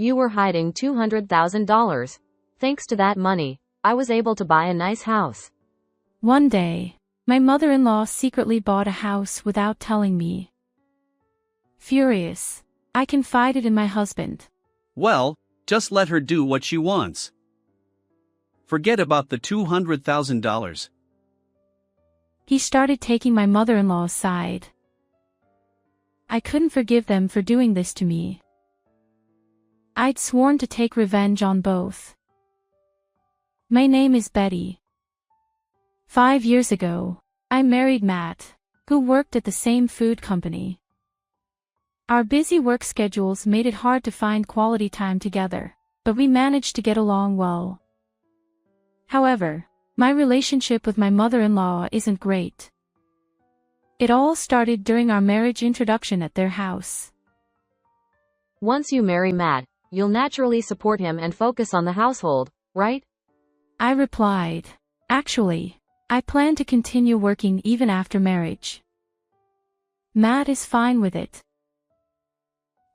You were hiding $200,000. Thanks to that money, I was able to buy a nice house. One day, my mother-in-law secretly bought a house without telling me. Furious, I confided in my husband. Well, just let her do what she wants. Forget about the $200,000. He started taking my mother-in-law's side. I couldn't forgive them for doing this to me. I'd sworn to take revenge on both. My name is Betty. 5 years ago, I married Matt, who worked at the same food company. Our busy work schedules made it hard to find quality time together, but we managed to get along well. However, my relationship with my mother-in-law isn't great. It all started during our marriage introduction at their house. Once you marry Matt, you'll naturally support him and focus on the household, right? I replied, actually, I plan to continue working even after marriage. Matt is fine with it.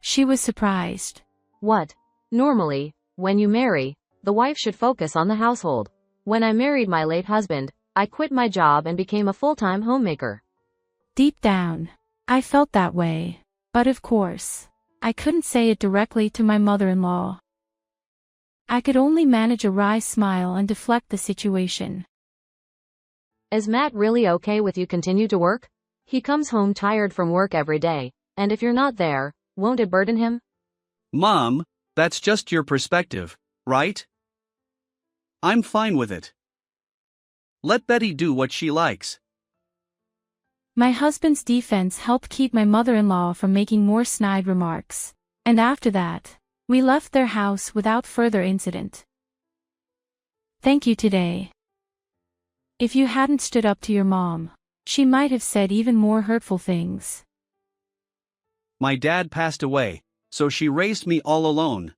She was surprised. What? Normally, when you marry, the wife should focus on the household. When I married my late husband, I quit my job and became a full-time homemaker. Deep down, I felt that way, but of course, I couldn't say it directly to my mother-in-law. I could only manage a wry smile and deflect the situation. Is Matt really okay with you continue to work? He comes home tired from work every day, and if you're not there, won't it burden him? Mom, that's just your perspective, right? I'm fine with it. Let Betty do what she likes. My husband's defense helped keep my mother-in-law from making more snide remarks, and after that, we left their house without further incident. Thank you today. If you hadn't stood up to your mom, she might have said even more hurtful things. My dad passed away, so she raised me all alone.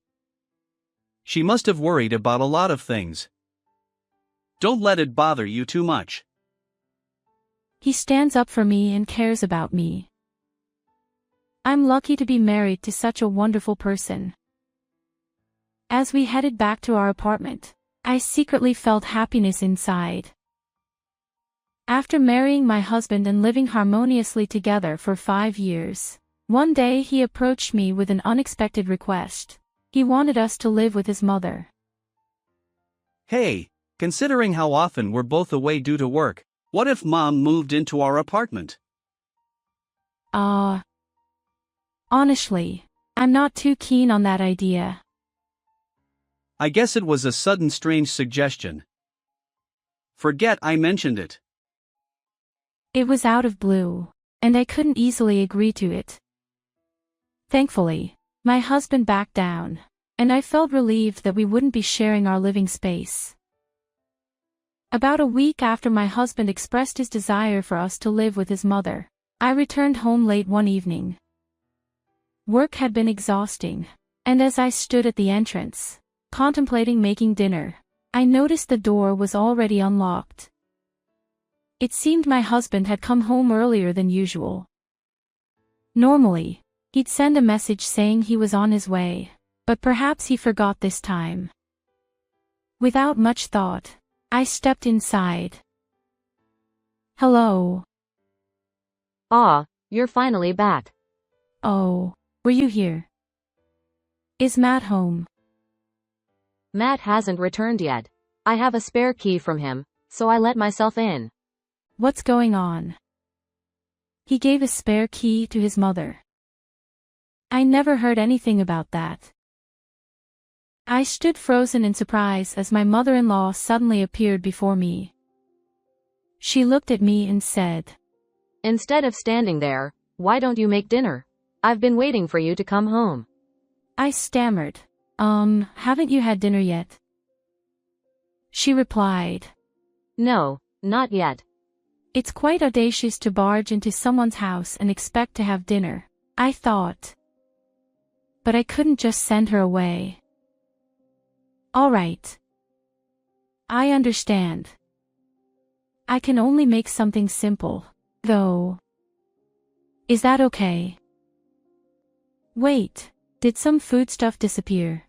She must have worried about a lot of things. Don't let it bother you too much. He stands up for me and cares about me. I'm lucky to be married to such a wonderful person. As we headed back to our apartment, I secretly felt happiness inside. After marrying my husband and living harmoniously together for 5 years, one day he approached me with an unexpected request. He wanted us to live with his mother. Hey, considering how often we're both away due to work, what if Mom moved into our apartment? Honestly, I'm not too keen on that idea. I guess it was a sudden strange suggestion. Forget I mentioned it. It was out of blue, and I couldn't easily agree to it. Thankfully, my husband backed down, and I felt relieved that we wouldn't be sharing our living space. About a week after my husband expressed his desire for us to live with his mother, I returned home late one evening. Work had been exhausting, and as I stood at the entrance, contemplating making dinner, I noticed the door was already unlocked. It seemed my husband had come home earlier than usual. Normally, he'd send a message saying he was on his way, but perhaps he forgot this time. Without much thought, I stepped inside. Hello. Ah, you're finally back. Oh, were you here? Is Matt home? Matt hasn't returned yet. I have a spare key from him, so I let myself in. What's going on? He gave a spare key to his mother. I never heard anything about that. I stood frozen in surprise as my mother-in-law suddenly appeared before me. She looked at me and said, Instead of standing there, why don't you make dinner? I've been waiting for you to come home. I stammered, haven't you had dinner yet? She replied, No, not yet. It's quite audacious to barge into someone's house and expect to have dinner, I thought. But I couldn't just send her away. All right. I understand. I can only make something simple, though. Is that okay? Wait, Did some foodstuff disappear?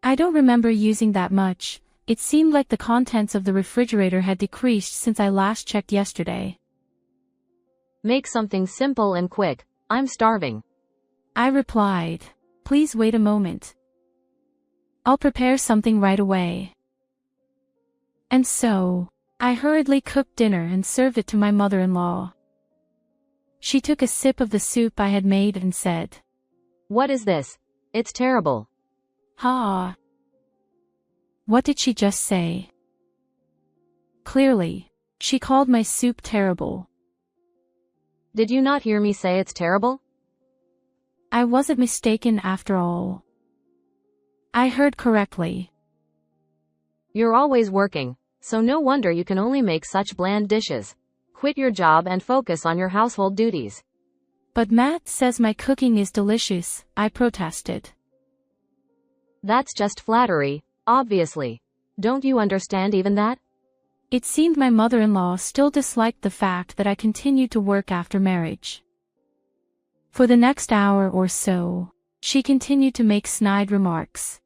I don't remember using that much. It seemed like the contents of the refrigerator had decreased since I last checked yesterday. Make something simple and quick. I'm starving. I replied. Please wait a moment. I'll prepare something right away. And so, I hurriedly cooked dinner and served it to my mother-in-law. She took a sip of the soup I had made and said, "What is this? It's terrible." "Ha." What did she just say? Clearly, she called my soup terrible. Did you not hear me say it's terrible? I wasn't mistaken after all. I heard correctly. You're always working, so no wonder you can only make such bland dishes. Quit your job and focus on your household duties. But Matt says my cooking is delicious, I protested. That's just flattery, obviously. Don't you understand even that? It seemed my mother-in-law still disliked the fact that I continued to work after marriage. For the next hour or so, she continued to make snide remarks.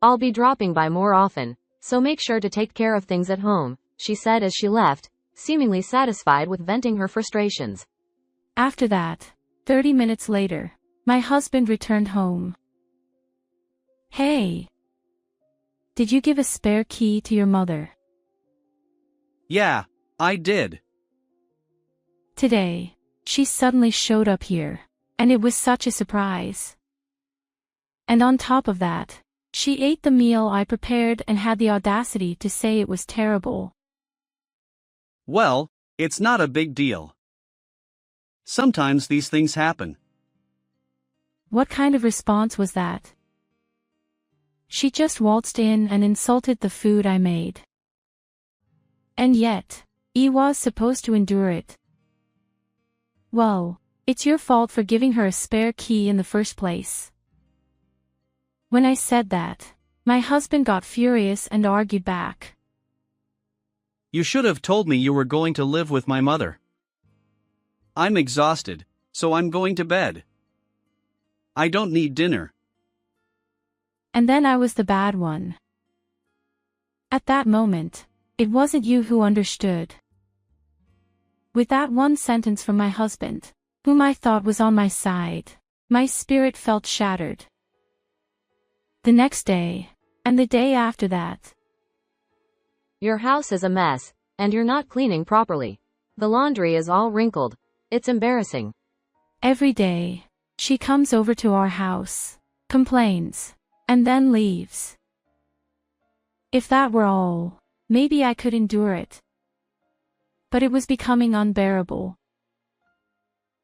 "I'll be dropping by more often, so make sure to take care of things at home," she said as she left, seemingly satisfied with venting her frustrations. After that, 30 minutes later, my husband returned home. "Hey, did you give a spare key to your mother?" Yeah, I did. Today, she suddenly showed up here, and it was such a surprise. And on top of that, she ate the meal I prepared and had the audacity to say it was terrible. Well, it's not a big deal. Sometimes these things happen. What kind of response was that? She just waltzed in and insulted the food I made. And yet, I was supposed to endure it. Well, it's your fault for giving her a spare key in the first place. When I said that, my husband got furious and argued back. You should have told me you were going to live with my mother. I'm exhausted, so I'm going to bed. I don't need dinner. And then I was the bad one. At that moment, it wasn't you who understood. With that one sentence from my husband, whom I thought was on my side, my spirit felt shattered. The next day, and the day after that. Your house is a mess, and you're not cleaning properly. The laundry is all wrinkled. It's embarrassing. Every day, she comes over to our house, complains, and then leaves. If that were all, maybe I could endure it. But it was becoming unbearable.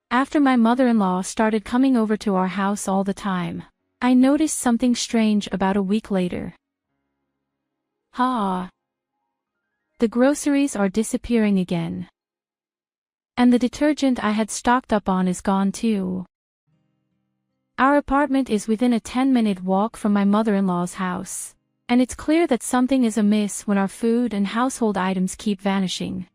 After my mother-in-law started coming over to our house all the time, I noticed something strange about a week later. The groceries are disappearing again. And the detergent I had stocked up on is gone too. Our apartment is within a 10-minute walk from my mother-in-law's house, and it's clear that something is amiss when our food and household items keep vanishing.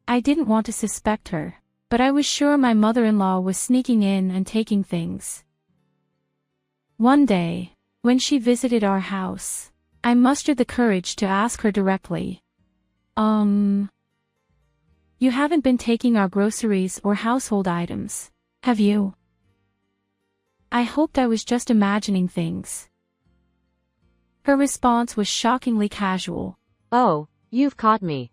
I didn't want to suspect her, but I was sure my mother-in-law was sneaking in and taking things. One day, when she visited our house, I mustered the courage to ask her directly. You haven't been taking our groceries or household items, have you?" I hoped I was just imagining things. Her response was shockingly casual. "Oh, you've caught me."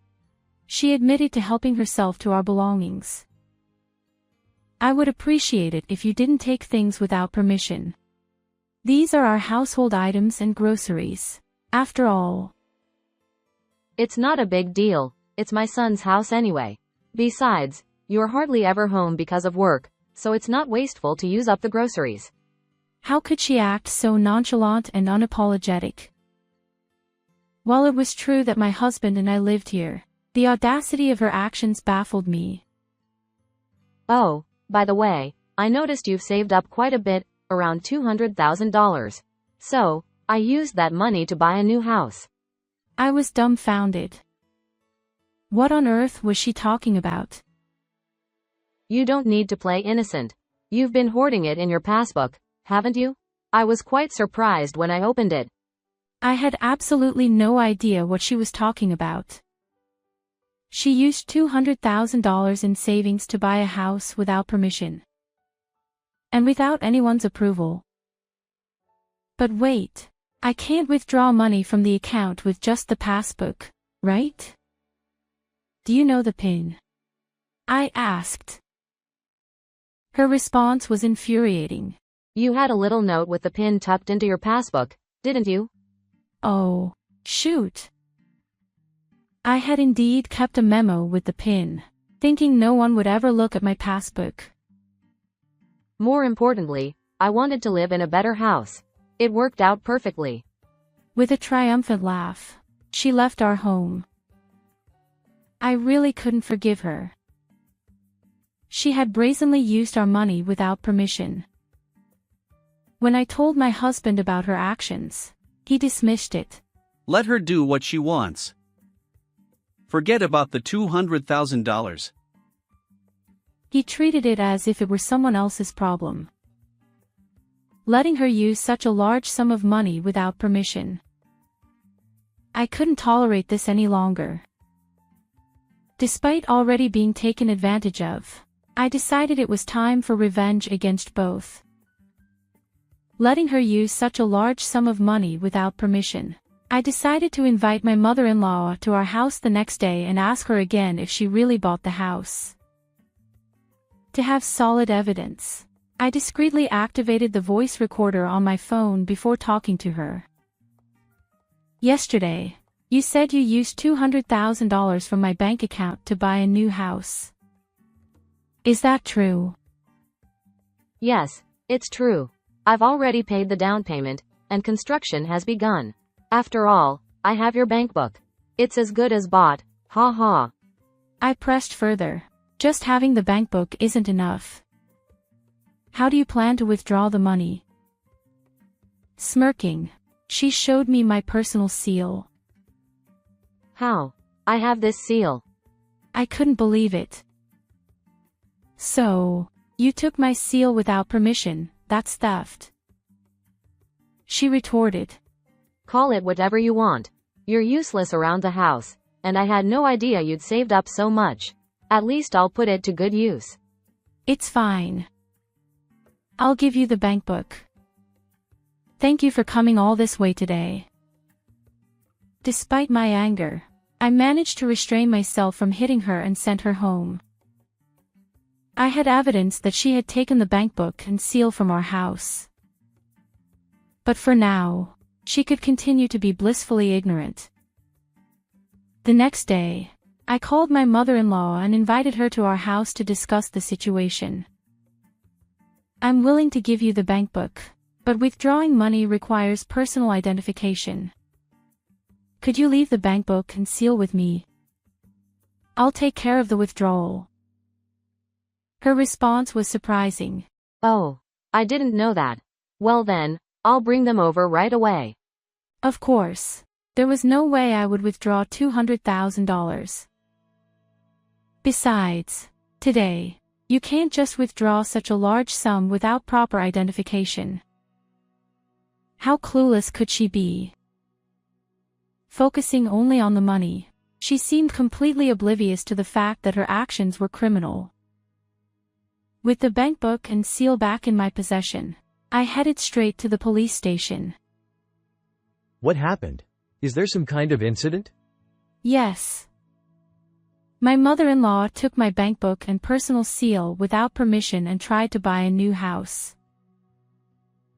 She admitted to helping herself to our belongings. "I would appreciate it if you didn't take things without permission. These are our household items and groceries, after all." "It's not a big deal, it's my son's house anyway. Besides, you're hardly ever home because of work, so it's not wasteful to use up the groceries." How could she act so nonchalant and unapologetic? While it was true that my husband and I lived here, the audacity of her actions baffled me. "Oh, by the way, I noticed you've saved up quite a bit, around $200,000. So, I used that money to buy a new house." I was dumbfounded. What on earth was she talking about? "You don't need to play innocent. You've been hoarding it in your passbook, haven't you? I was quite surprised when I opened it. I had absolutely no idea what she was talking about. She used $200,000 in savings to buy a house without permission. And without anyone's approval. But wait, I can't withdraw money from the account with just the passbook, right? Do you know the PIN? I asked. Her response was infuriating. You had a little note with the PIN tucked into your passbook, didn't you? Oh, shoot. I had indeed kept a memo with the PIN, thinking no one would ever look at my passbook. More importantly, I wanted to live in a better house. It worked out perfectly. With a triumphant laugh, she left our home. I really couldn't forgive her. She had brazenly used our money without permission. When I told my husband about her actions, he dismissed it. Let her do what she wants. Forget about the $200,000. He treated it as if it were someone else's problem. Letting her use such a large sum of money without permission. I couldn't tolerate this any longer. Despite already being taken advantage of, I decided it was time for revenge against both. Letting her use such a large sum of money without permission, I decided to invite my mother-in-law to our house the next day and ask her again if she really bought the house. To have solid evidence, I discreetly activated the voice recorder on my phone before talking to her. Yesterday, you said you used $200,000 from my bank account to buy a new house. Is that true? Yes, it's true. I've already paid the down payment, and construction has begun. After all, I have your bank book. It's as good as bought, ha ha. I pressed further. Just having the bank book isn't enough. How do you plan to withdraw the money? Smirking, she showed me my personal seal. How? I have this seal. I couldn't believe it. So, you took my seal without permission, that's theft. She retorted. Call it whatever you want. You're useless around the house, and I had no idea you'd saved up so much. At least I'll put it to good use. It's fine. I'll give you the bank book. Thank you for coming all this way today. Despite my anger, I managed to restrain myself from hitting her and sent her home. I had evidence that she had taken the bank book and seal from our house. But for now, she could continue to be blissfully ignorant. The next day, I called my mother-in-law and invited her to our house to discuss the situation. I'm willing to give you the bank book, but withdrawing money requires personal identification. Could you leave the bank book and seal with me? I'll take care of the withdrawal. Her response was surprising. Oh, I didn't know that. Well then, I'll bring them over right away. Of course, there was no way I would withdraw $200,000. Besides, today, you can't just withdraw such a large sum without proper identification. How clueless could she be? Focusing only on the money, she seemed completely oblivious to the fact that her actions were criminal. With the bank book and seal back in my possession, I headed straight to the police station. What happened? Is there some kind of incident? Yes. My mother-in-law took my bank book and personal seal without permission and tried to buy a new house.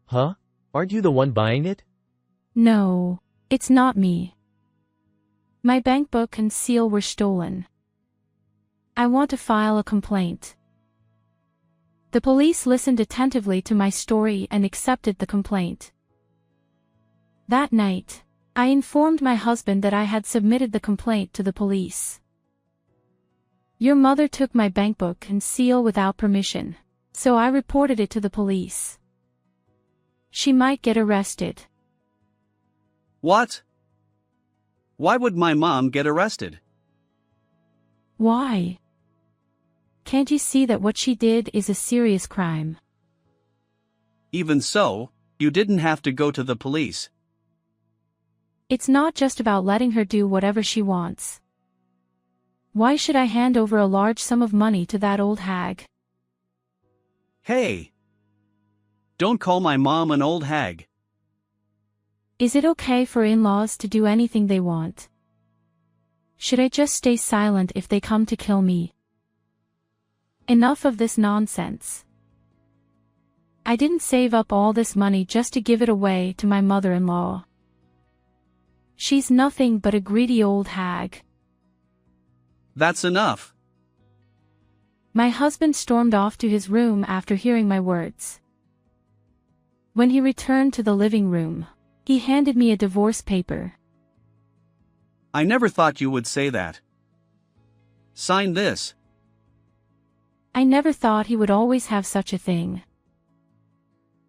Huh? Aren't you the one buying it? No, it's not me. My bank book and seal were stolen. I want to file a complaint. The police listened attentively to my story and accepted the complaint. That night, I informed my husband that I had submitted the complaint to the police. Your mother took my bank book and seal without permission, so I reported it to the police. She might get arrested. What? Why would my mom get arrested? Why? Can't you see that what she did is a serious crime? Even so, you didn't have to go to the police. It's not just about letting her do whatever she wants. Why should I hand over a large sum of money to that old hag? Hey! Don't call my mom an old hag. Is it okay for in-laws to do anything they want? Should I just stay silent if they come to kill me? Enough of this nonsense. I didn't save up all this money just to give it away to my mother-in-law. She's nothing but a greedy old hag. That's enough. My husband stormed off to his room after hearing my words. When he returned to the living room, he handed me a divorce paper. I never thought you would say that. Sign this. I never thought he would always have such a thing.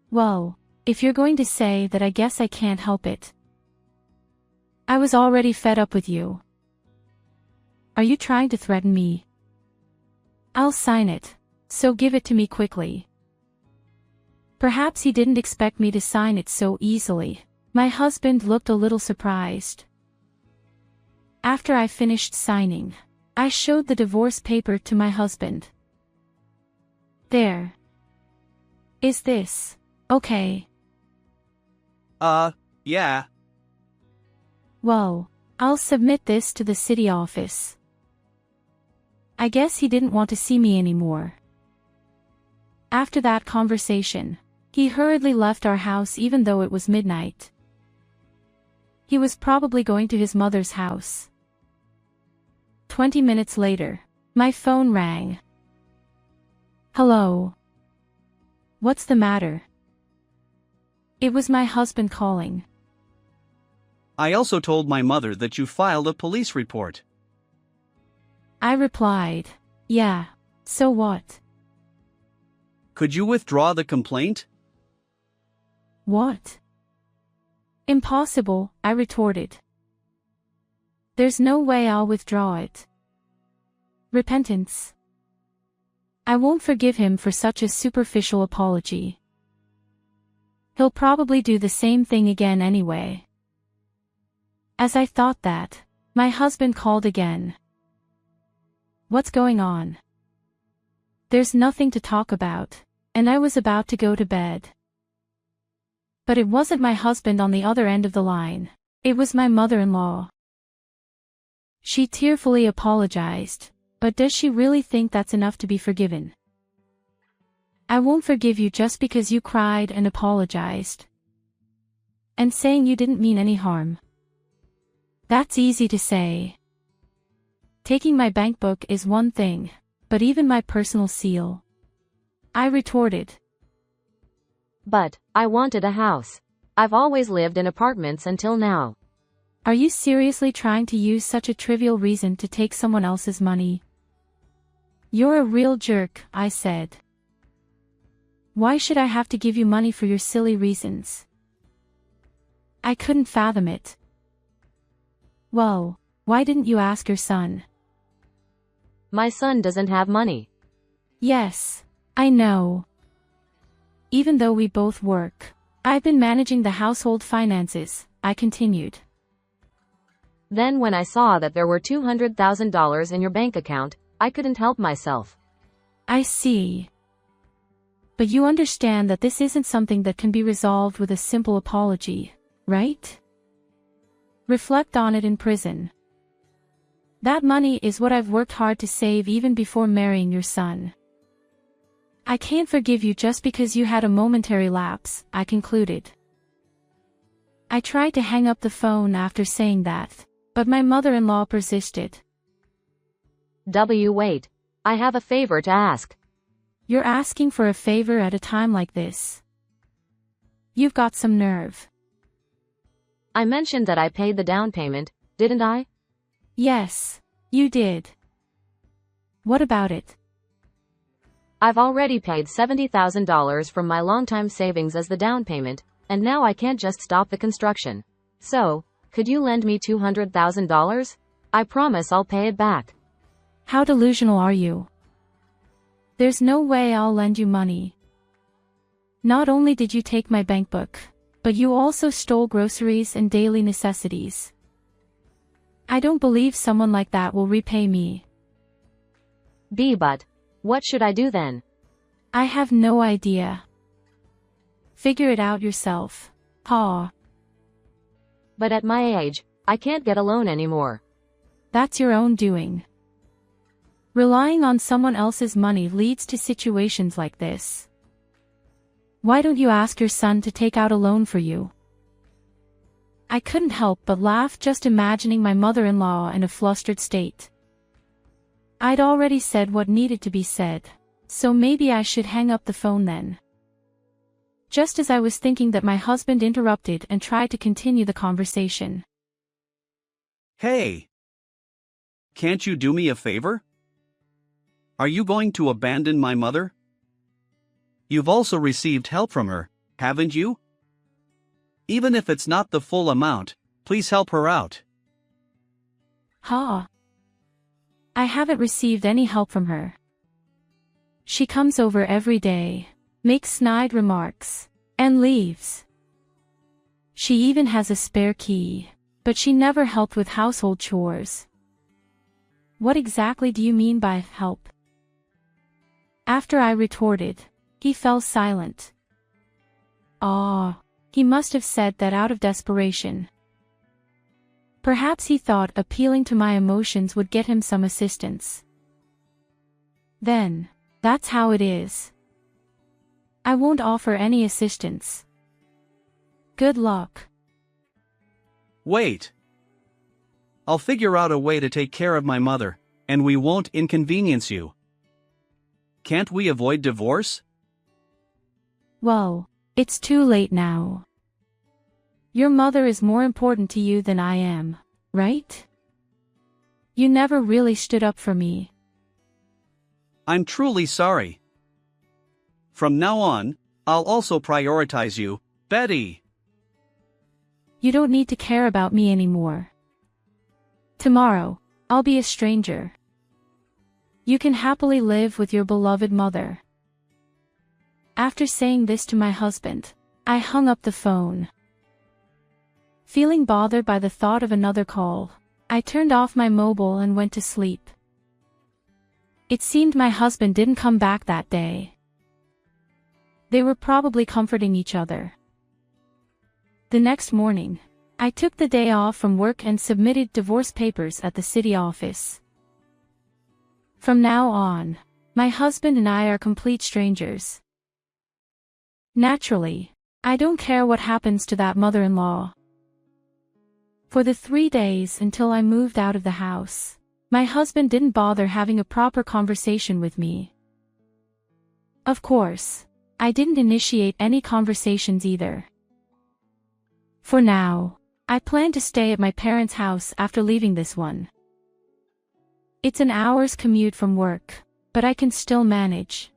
Well, if you're going to say that, I guess I can't help it. I was already fed up with you. Are you trying to threaten me? I'll sign it, so give it to me quickly. Perhaps he didn't expect me to sign it so easily. My husband looked a little surprised. After I finished signing, I showed the divorce paper to my husband. There. Is this okay? Yeah. Well, I'll submit this to the city office. I guess he didn't want to see me anymore. After that conversation, he hurriedly left our house even though it was midnight. He was probably going to his mother's house. 20 minutes later, my phone rang. Hello. What's the matter? It was my husband calling. I also told my mother that you filed a police report. I replied, yeah, so what? Could you withdraw the complaint? What? Impossible, I retorted. There's no way I'll withdraw it. Repentance. I won't forgive him for such a superficial apology. He'll probably do the same thing again anyway. As I thought that, my husband called again. What's going on? There's nothing to talk about, and I was about to go to bed. But it wasn't my husband on the other end of the line. It was my mother-in-law. She tearfully apologized, but does she really think that's enough to be forgiven? I won't forgive you just because you cried and apologized. And saying you didn't mean any harm. That's easy to say. Taking my bank book is one thing, but even my personal seal. I retorted. But I wanted a house. I've always lived in apartments until now. Are you seriously trying to use such a trivial reason to take someone else's money? You're a real jerk, I said. Why should I have to give you money for your silly reasons? I couldn't fathom it. Well, why didn't you ask your son? My son doesn't have money. Yes, I know. Even though we both work, I've been managing the household finances, I continued. Then when I saw that there were $200,000 in your bank account, I couldn't help myself. I see. But you understand that this isn't something that can be resolved with a simple apology, right? Reflect on it in prison. That money is what I've worked hard to save even before marrying your son. I can't forgive you just because you had a momentary lapse, I concluded. I tried to hang up the phone after saying that, but my mother-in-law persisted. Wait. I have a favor to ask. You're asking for a favor at a time like this. You've got some nerve. I mentioned that I paid the down payment, didn't I? Yes, you did. What about it? I've already paid $70,000 from my longtime savings as the down payment, and now I can't just stop the construction. So, could you lend me $200,000? I promise I'll pay it back. How delusional are you? There's no way I'll lend you money. Not only did you take my bank book, but you also stole groceries and daily necessities. I don't believe someone like that will repay me. B. But what should I do then? I have no idea. Figure it out yourself. Ha. But at my age, I can't get a loan anymore. That's your own doing. Relying on someone else's money leads to situations like this. Why don't you ask your son to take out a loan for you? I couldn't help but laugh just imagining my mother-in-law in a flustered state. I'd already said what needed to be said, so maybe I should hang up the phone then. Just as I was thinking that, my husband interrupted and tried to continue the conversation. Hey! Can't you do me a favor? Are you going to abandon my mother? You've also received help from her, haven't you? Even if it's not the full amount, please help her out. Ha. I haven't received any help from her. She comes over every day, makes snide remarks, and leaves. She even has a spare key, but she never helped with household chores. What exactly do you mean by help? After I retorted, he fell silent. Ah, he must have said that out of desperation. Perhaps he thought appealing to my emotions would get him some assistance. Then, that's how it is. I won't offer any assistance. Good luck. Wait. I'll figure out a way to take care of my mother, and we won't inconvenience you. Can't we avoid divorce? Well, it's too late now. Your mother is more important to you than I am, right? You never really stood up for me. I'm truly sorry. From now on, I'll also prioritize you, Betty. You don't need to care about me anymore. Tomorrow, I'll be a stranger. You can happily live with your beloved mother. After saying this to my husband, I hung up the phone. Feeling bothered by the thought of another call, I turned off my mobile and went to sleep. It seemed my husband didn't come back that day. They were probably comforting each other. The next morning, I took the day off from work and submitted divorce papers at the city office. From now on, my husband and I are complete strangers. Naturally, I don't care what happens to that mother-in-law. For the 3 days until I moved out of the house, my husband didn't bother having a proper conversation with me. Of course, I didn't initiate any conversations either. For now, I plan to stay at my parents' house after leaving this one. It's an hour's commute from work, but I can still manage.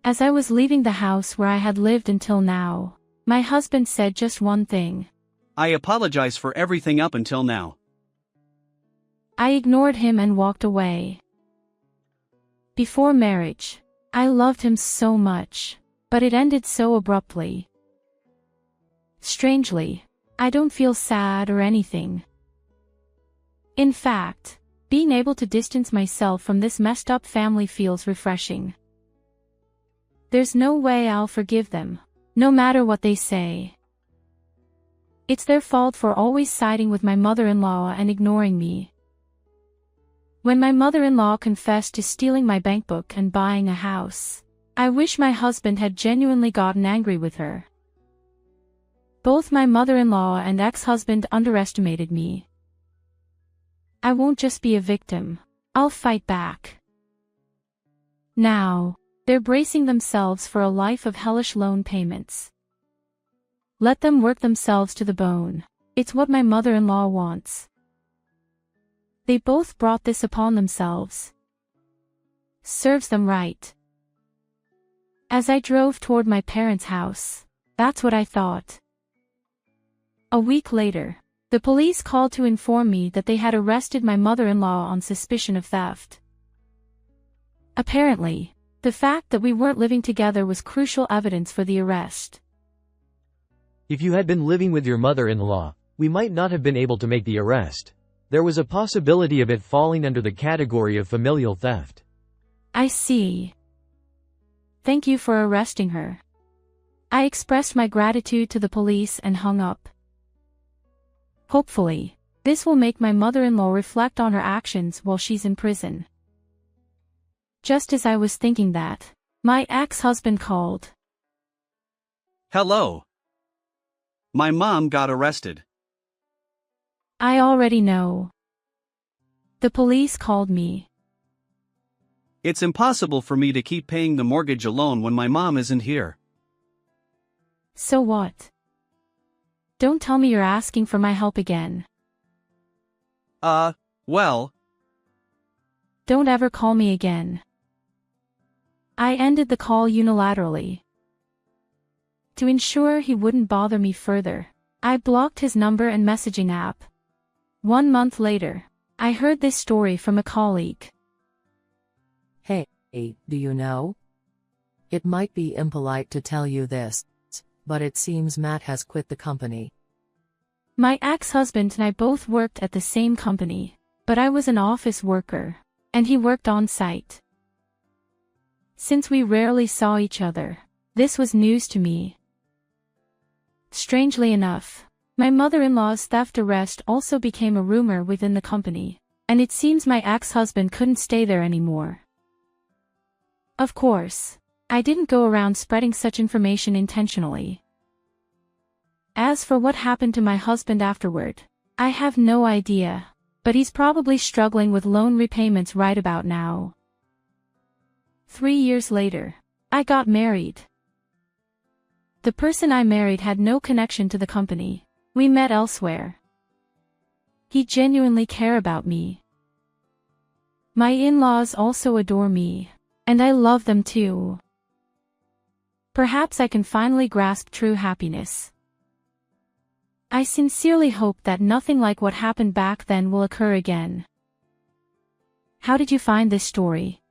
As I was leaving the house where I had lived until now, my husband said just one thing. I apologize for everything up until now. I ignored him and walked away. Before marriage, I loved him so much, but it ended so abruptly. Strangely, I don't feel sad or anything. In fact, being able to distance myself from this messed up family feels refreshing. There's no way I'll forgive them, no matter what they say. It's their fault for always siding with my mother-in-law and ignoring me. When my mother-in-law confessed to stealing my bank book and buying a house, I wish my husband had genuinely gotten angry with her. Both my mother-in-law and ex-husband underestimated me. I won't just be a victim, I'll fight back. Now, they're bracing themselves for a life of hellish loan payments. Let them work themselves to the bone. It's what my mother-in-law wants. They both brought this upon themselves. Serves them right. As I drove toward my parents' house, that's what I thought. A week later, the police called to inform me that they had arrested my mother-in-law on suspicion of theft. Apparently, The fact that we weren't living together was crucial evidence for the arrest. If you had been living with your mother-in-law, we might not have been able to make the arrest. There was a possibility of it falling under the category of familial theft. I see. Thank you for arresting her. I expressed my gratitude to the police and hung up. Hopefully, this will make my mother-in-law reflect on her actions while she's in prison. Just as I was thinking that, my ex-husband called. Hello. My mom got arrested. I already know. The police called me. It's impossible for me to keep paying the mortgage alone when my mom isn't here. So what? Don't tell me you're asking for my help again. Well. Don't ever call me again. I ended the call unilaterally. To ensure he wouldn't bother me further, I blocked his number and messaging app. 1 month later, I heard this story from a colleague. Hey, do you know? It might be impolite to tell you this, but it seems Matt has quit the company. My ex-husband and I both worked at the same company, but I was an office worker, and he worked on site. Since we rarely saw each other, this was news to me. Strangely enough, my mother-in-law's theft arrest also became a rumor within the company, and it seems my ex-husband couldn't stay there anymore. Of course, I didn't go around spreading such information intentionally. As for what happened to my husband afterward, I have no idea, but he's probably struggling with loan repayments right about now. 3 years later, I got married. The person I married had no connection to the company. We met elsewhere. He genuinely cared about me. My in-laws also adore me, and I love them too. Perhaps I can finally grasp true happiness. I sincerely hope that nothing like what happened back then will occur again. How did you find this story?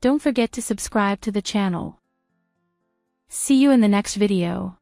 Don't forget to subscribe to the channel. See you in the next video.